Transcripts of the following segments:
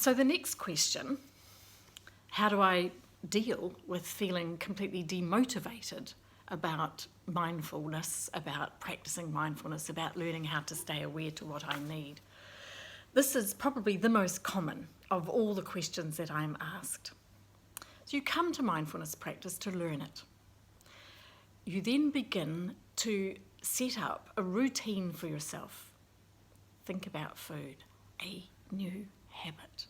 So the next question, how do I deal with feeling completely demotivated about mindfulness, about practicing mindfulness, about learning how to stay aware to what I need? This is probably the most common of all the questions that I'm asked. So you come to mindfulness practice to learn it. You then begin to set up a routine for yourself. Think about food, a new habit.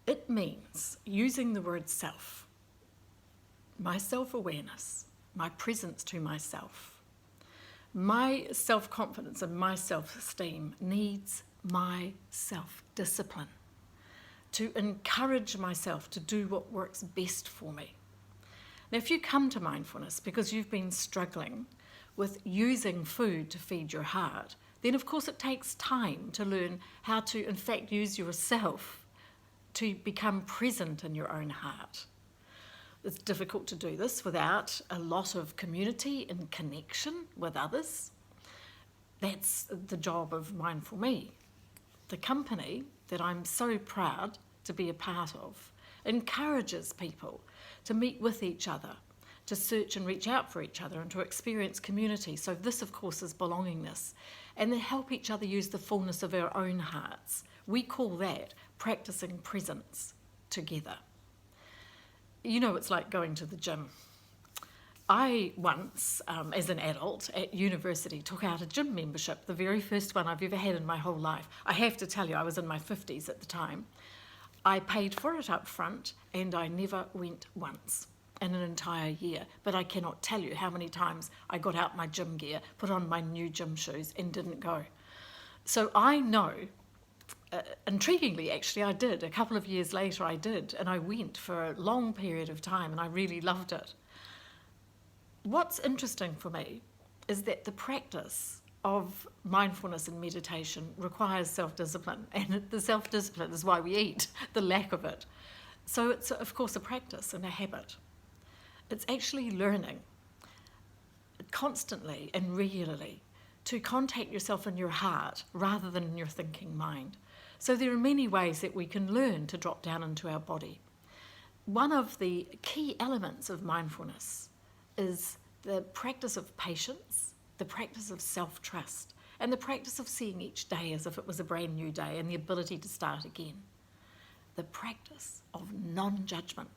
It means using the word self, my self-awareness, my presence to myself. My self-confidence and my self-esteem needs my self-discipline to encourage myself to do what works best for me. Now, if you come to mindfulness because you've been struggling with using food to feed your heart, then of course it takes time to learn how to, in fact, use yourself to become present in your own heart. It's difficult to do this without a lot of community and connection with others. That's the job of Mindful Me. The company that I'm so proud to be a part of encourages people to meet with each other, to search and reach out for each other and to experience community. So this, of course, is belongingness. And they help each other use the fullness of our own hearts. We call that practicing presence together. You know, it's like going to the gym. I once, as an adult at university, took out a gym membership, the very first one I've ever had in my whole life. I have to tell you, I was in my 50s at the time. I paid for it up front and I never went once in an entire year. But I cannot tell you how many times I got out my gym gear, put on my new gym shoes and didn't go. So I know, intriguingly actually, I did. A couple of years later I did, and I went for a long period of time and I really loved it. What's interesting for me is that the practice of mindfulness and meditation requires self-discipline, and the self-discipline is why we eat, the lack of it. So it's, of course, a practice and a habit. It's actually learning constantly and regularly to contact yourself in your heart rather than in your thinking mind. So there are many ways that we can learn to drop down into our body. One of the key elements of mindfulness is the practice of patience, the practice of self-trust, and the practice of seeing each day as if it was a brand new day and the ability to start again. The practice of non-judgment,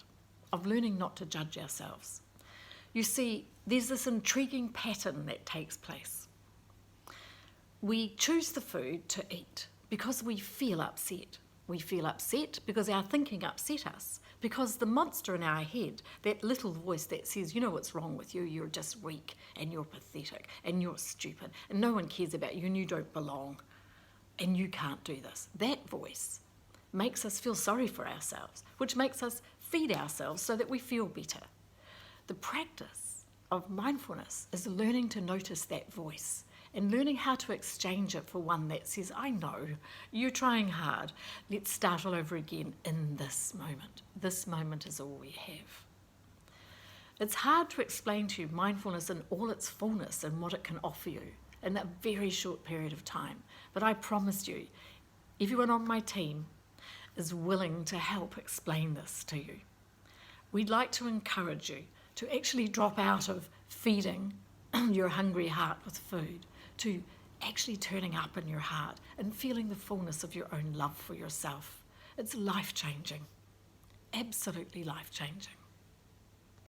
of learning not to judge ourselves. You see, there's this intriguing pattern that takes place. We choose the food to eat because we feel upset. We feel upset because our thinking upset us, because the monster in our head, that little voice that says, you know what's wrong with you, you're just weak and you're pathetic and you're stupid and no one cares about you and you don't belong and you can't do this. That voice makes us feel sorry for ourselves, which makes us feed ourselves so that we feel better. The practice of mindfulness is learning to notice that voice and learning how to exchange it for one that says, I know, you're trying hard. Let's start all over again in this moment. This moment is all we have. It's hard to explain to you mindfulness in all its fullness and what it can offer you in a very short period of time. But I promise you, everyone on my team is willing to help explain this to you. We'd like to encourage you to actually drop out of feeding your hungry heart with food to actually turning up in your heart and feeling the fullness of your own love for yourself. It's life-changing, absolutely life-changing.